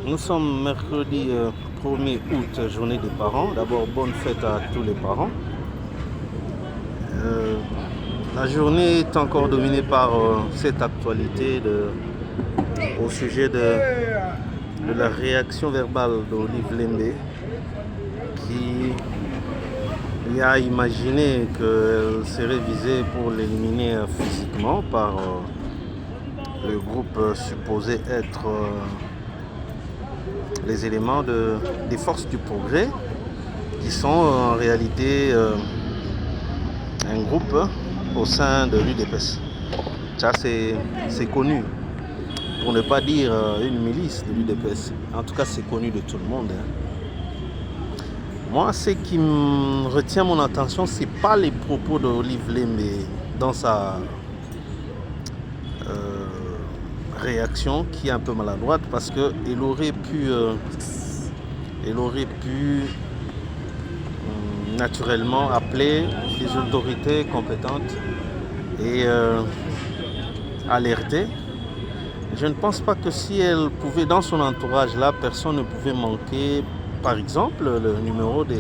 Nous sommes mercredi 1er août, journée des parents. D'abord, bonne fête à tous les parents. La journée est encore dominée par cette actualité au sujet de la réaction verbale d'Olive Lembe qui a imaginé qu'elle serait visée pour l'éliminer physiquement par le groupe supposé être les éléments des forces du progrès qui sont en réalité un groupe au sein de l'UDPS. Ça c'est connu, pour ne pas dire une milice de l'UDPS. En tout cas c'est connu de tout le monde. Moi, ce qui me retient mon attention, c'est pas les propos d'Olive Lembe dans sa réaction qui est un peu maladroite, parce qu'elle aurait pu naturellement appeler les autorités compétentes et alerter. Je ne pense pas que si elle pouvait, dans son entourage là, personne ne pouvait manquer, par exemple, le numéro de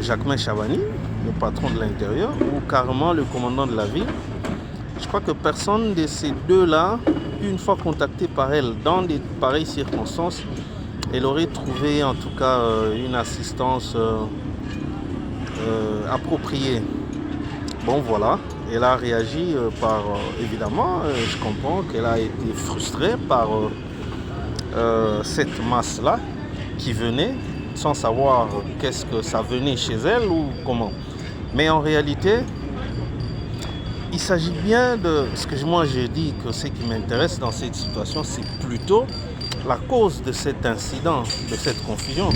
Jacquemain Chavani, le patron de l'intérieur, ou carrément le commandant de la ville. Je crois que personne de ces deux-là, une fois contacté par elle dans de pareilles circonstances, elle aurait trouvé en tout cas une assistance appropriée. Bon voilà, elle a réagi par, évidemment, je comprends qu'elle a été frustrée par cette masse-là qui venait sans savoir qu'est-ce que ça venait chez elle ou comment. Mais en réalité, il s'agit bien de ce que moi j'ai dit, que ce qui m'intéresse dans cette situation, c'est plutôt la cause de cet incident, de cette confusion.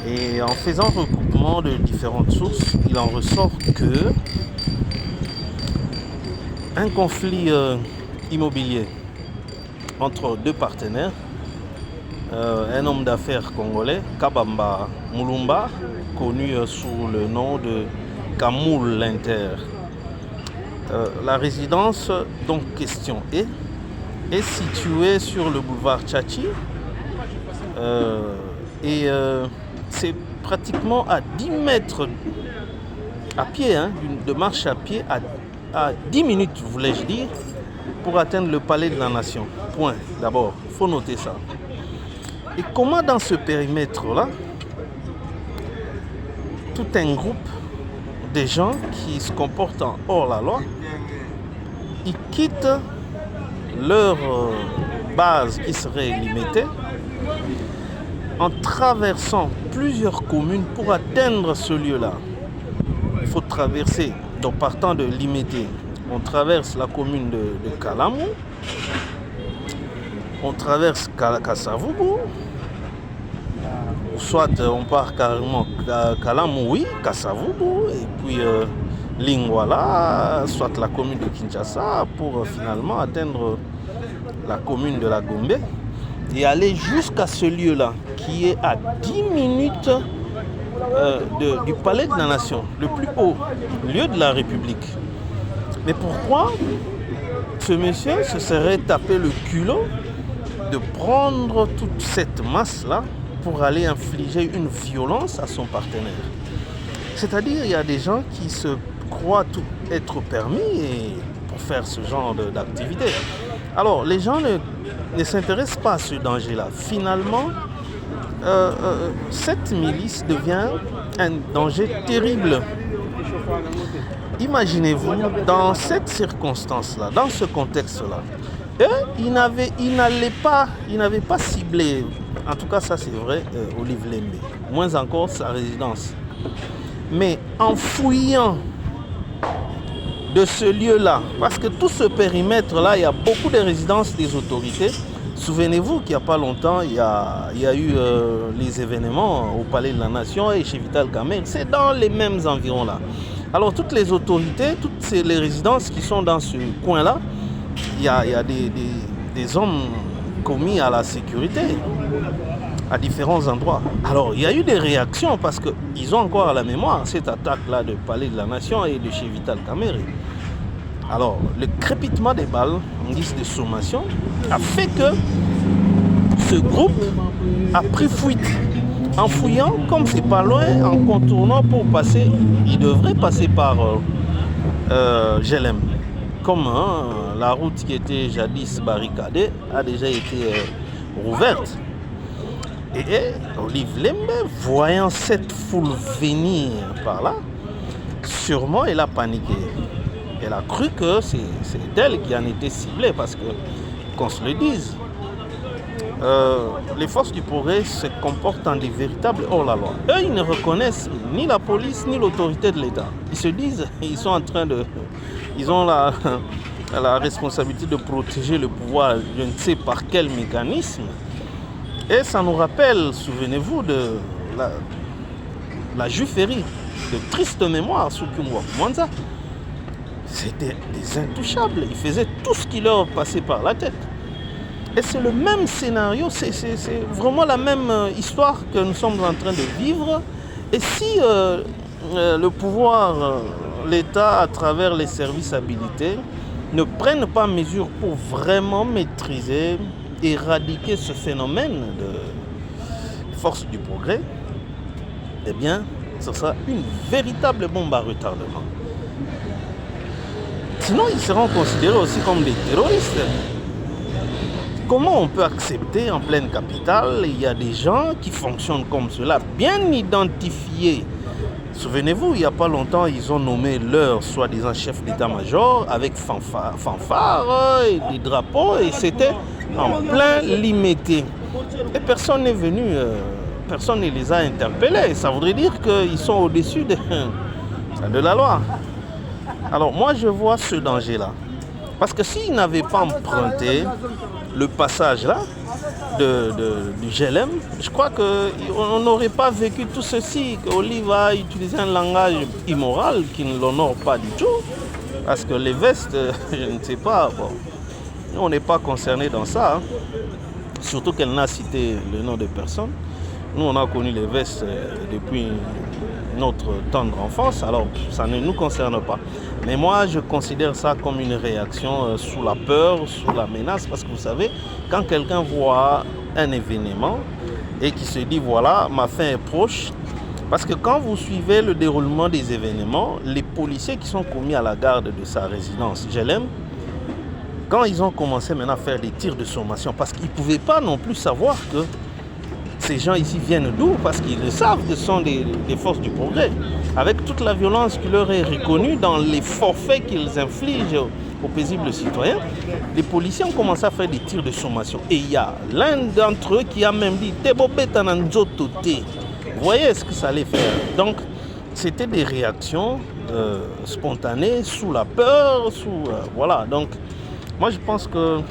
Et en faisant recoupement de différentes sources, il en ressort que un conflit immobilier entre deux partenaires, un homme d'affaires congolais, Kabamba Mulumba, connu sous le nom de Kamoul Inter. La résidence dont question est située sur le boulevard Tchatchi et c'est pratiquement à 10 mètres à pied, de marche à pied, à 10 minutes, voulais-je dire, pour atteindre le palais de la Nation. Point, d'abord, il faut noter ça. Et comment dans ce périmètre-là, tout un groupe de gens qui se comportent en hors la loi, ils quittent leur base qui serait limitée en traversant plusieurs communes pour atteindre ce lieu-là. Il faut traverser, donc partant de Limité, on traverse la commune de Kalamou, on traverse Kassavubu, soit on part carrément Kalamou, oui, Kassavubu, et puis Lingwala, soit la commune de Kinshasa, pour finalement atteindre la commune de la Gombe et aller jusqu'à ce lieu-là qui est à 10 minutes du palais de la Nation, le plus haut lieu de la République. Mais pourquoi ce monsieur se serait tapé le culot de prendre toute cette masse-là pour aller infliger une violence à son partenaire? C'est-à-dire, il y a des gens qui se croient tout être permis pour faire ce genre d'activité. Alors, les gens ne s'intéressent pas à ce danger-là. Finalement, cette milice devient un danger terrible. Imaginez-vous, dans cette circonstance-là, dans ce contexte-là, ils n'avaient pas ciblé, en tout cas ça c'est vrai, Olive Lembe, moins encore sa résidence. Mais en fouillant de ce lieu-là, parce que tout ce périmètre-là, il y a beaucoup de résidences des autorités. Souvenez-vous qu'il n'y a pas longtemps, il y a eu les événements au Palais de la Nation et chez Vital Kamerhe. C'est dans les mêmes environs-là. Alors toutes les autorités, toutes les résidences qui sont dans ce coin-là, il y a des hommes commis à la sécurité à différents endroits. Alors il y a eu des réactions parce qu'ils ont encore à la mémoire cette attaque-là de Palais de la Nation et de chez Vital Kamerhe. Alors le crépitement des balles, indice de sommation, a fait que ce groupe a pris fuite. En fouillant, comme c'est pas loin, en contournant pour passer, il devrait passer par Gelem. Comme la route qui était jadis barricadée a déjà été rouverte. Et Olive Lembe, voyant cette foule venir par là, sûrement elle a paniqué. Elle a cru que c'est elle qui en était ciblée parce que, qu'on se le dise, les forces du progrès se comportent en des véritables hors-la-loi. Eux, ils ne reconnaissent ni la police ni l'autorité de l'État. Ils se disent, ils sont en train de... Ils ont la responsabilité de protéger le pouvoir, je ne sais par quel mécanisme. Et ça nous rappelle, souvenez-vous, de la Jufferie, de triste mémoire sous Kumwa Mwanza. C'était des intouchables. Ils faisaient tout ce qui leur passait par la tête. Et c'est le même scénario, c'est vraiment la même histoire que nous sommes en train de vivre. Et si le pouvoir, l'État, à travers les services habilités, ne prennent pas mesure pour vraiment maîtriser, éradiquer ce phénomène de force du progrès, eh bien, ce sera une véritable bombe à retardement. Sinon, ils seront considérés aussi comme des terroristes. Comment on peut accepter en pleine capitale, il y a des gens qui fonctionnent comme cela, bien identifiés. Souvenez-vous, il n'y a pas longtemps, ils ont nommé leur soi-disant chef d'état-major avec fanfare et des drapeaux, et c'était en plein limité. Et personne n'est venu, personne ne les a interpellés. Ça voudrait dire qu'ils sont au-dessus de la loi. Alors moi, je vois ce danger-là. Parce que s'ils n'avaient pas emprunté le passage là du GLM, je crois qu'on n'aurait pas vécu tout ceci, qu'Olive a utilisé un langage immoral qui ne l'honore pas du tout. Parce que les vestes, je ne sais pas, bon, on n'est pas concerné dans ça. Hein. Surtout qu'elle n'a cité le nom de personne. Nous, on a connu les vestes depuis notre tendre enfance, alors ça ne nous concerne pas. Mais moi, je considère ça comme une réaction sous la peur, sous la menace, parce que vous savez, quand quelqu'un voit un événement et qui se dit, voilà, ma fin est proche, parce que quand vous suivez le déroulement des événements, les policiers qui sont commis à la garde de sa résidence, GLM, quand ils ont commencé maintenant à faire des tirs de sommation, parce qu'ils ne pouvaient pas non plus savoir que ces gens ici viennent d'où, parce qu'ils le savent que ce sont des forces du progrès. Avec toute la violence qui leur est reconnue dans les forfaits qu'ils infligent aux paisibles citoyens, les policiers ont commencé à faire des tirs de sommation. Et il y a l'un d'entre eux qui a même dit « Vous voyez ce que ça allait faire. Donc, c'était des réactions spontanées, sous la peur, voilà. Donc, moi je pense que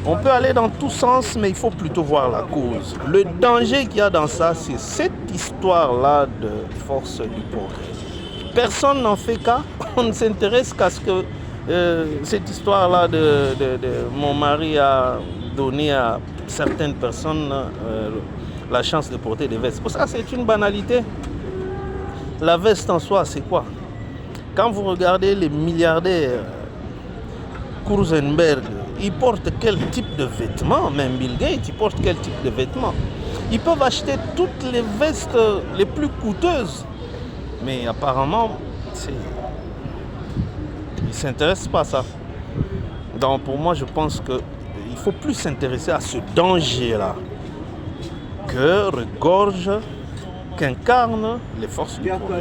on peut aller dans tous sens, mais il faut plutôt voir la cause. Le danger qu'il y a dans ça, c'est cette histoire-là de force du progrès. Personne n'en fait cas. On ne s'intéresse qu'à ce que cette histoire-là de mon mari a donné à certaines personnes la chance de porter des vestes. Pour ça, c'est une banalité. La veste en soi, c'est quoi? Quand vous regardez les milliardaires, Kurzenberg, ils portent quel type de vêtements? Même Bill Gates, ils portent quel type de vêtements? Ils peuvent acheter toutes les vestes les plus coûteuses. Mais apparemment, ils ne s'intéressent pas à ça. Donc pour moi, je pense qu'il faut plus s'intéresser à ce danger-là que regorge, qu'incarnent les forces du pouvoir.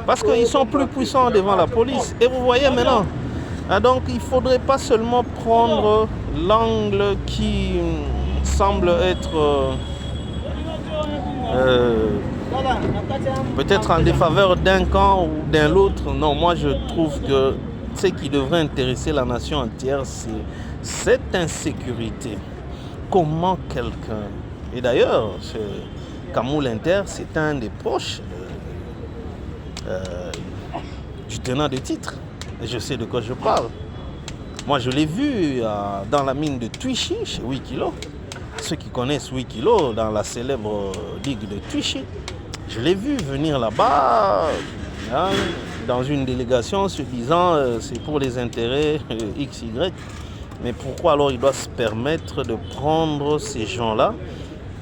Parce qu'ils sont plus puissants devant la police. Et vous voyez maintenant, donc il ne faudrait pas seulement prendre l'angle qui semble être peut-être en défaveur d'un camp ou d'un autre. Non, moi je trouve que ce qui devrait intéresser la nation entière, c'est cette insécurité. Comment quelqu'un... Et d'ailleurs, Kamou Linter, c'est un des proches du tenant de titre. Je sais de quoi je parle. Moi, je l'ai vu dans la mine de Twichi, chez Wikilo. Ceux qui connaissent Wikilo, dans la célèbre digue de Twichi, je l'ai vu venir là-bas, dans une délégation, se disant c'est pour les intérêts XY. Mais pourquoi alors il doit se permettre de prendre ces gens-là,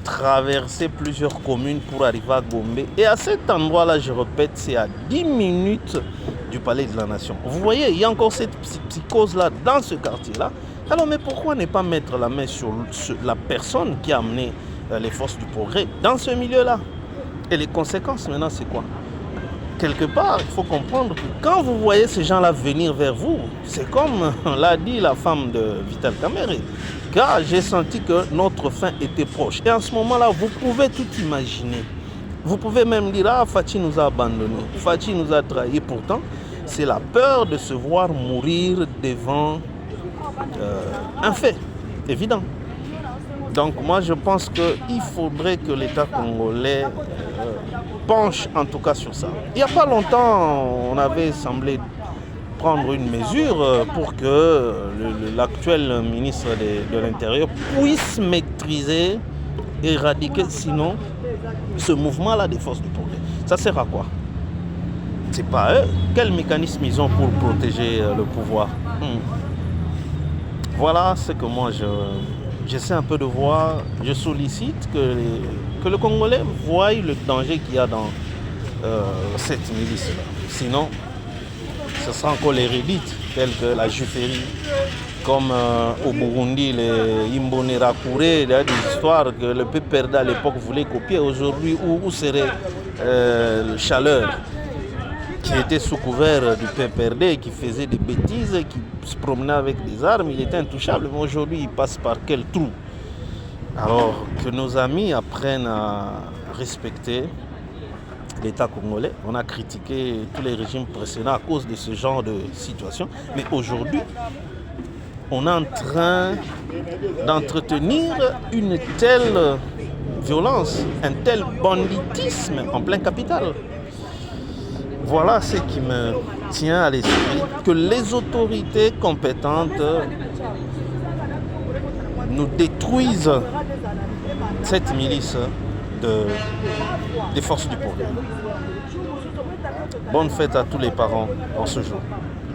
traverser plusieurs communes pour arriver à Gombe? Et à cet endroit-là, je répète, c'est à 10 minutes du Palais de la Nation. Vous voyez, il y a encore cette psychose-là dans ce quartier-là. Alors, mais pourquoi ne pas mettre la main sur la personne qui a amené les forces du progrès dans ce milieu-là? Et les conséquences, maintenant, c'est quoi? Quelque part, il faut comprendre que quand vous voyez ces gens-là venir vers vous, c'est comme l'a dit la femme de Vital Kamerhe, car j'ai senti que notre fin était proche. Et en ce moment-là, vous pouvez tout imaginer. Vous pouvez même dire, ah, Faty nous a abandonnés, Faty nous a trahis. Pourtant, c'est la peur de se voir mourir devant un fait évident. Donc moi je pense qu'il faudrait que l'État congolais penche en tout cas sur ça. Il n'y a pas longtemps, on avait semblé prendre une mesure pour que l'actuel ministre de l'Intérieur puisse maîtriser, éradiquer sinon ce mouvement-là des forces du progrès. Ça sert à quoi? C'est pas eux. Quel mécanisme ils ont pour protéger le pouvoir? Voilà ce que moi j'essaie un peu de voir. Je sollicite que le Congolais voie le danger qu'il y a dans cette milice-là. Sinon, ce sera encore les rédites telles que la Jufferie, comme au Burundi, les Imbonerakure, il y a des histoires que le PPRD à l'époque voulait copier. Aujourd'hui, où serait le Chaleur, qui était sous couvert du PPRD, qui faisait des bêtises, qui se promenait avec des armes, il était intouchable. Mais aujourd'hui, il passe par quel trou? Alors, que nos amis apprennent à respecter l'État congolais. On a critiqué tous les régimes précédents à cause de ce genre de situation. Mais aujourd'hui, on est en train d'entretenir une telle violence, un tel banditisme en plein capital. Voilà ce qui me tient à l'esprit, que les autorités compétentes nous détruisent cette milice des forces du progrès. Bonne fête à tous les parents en ce jour.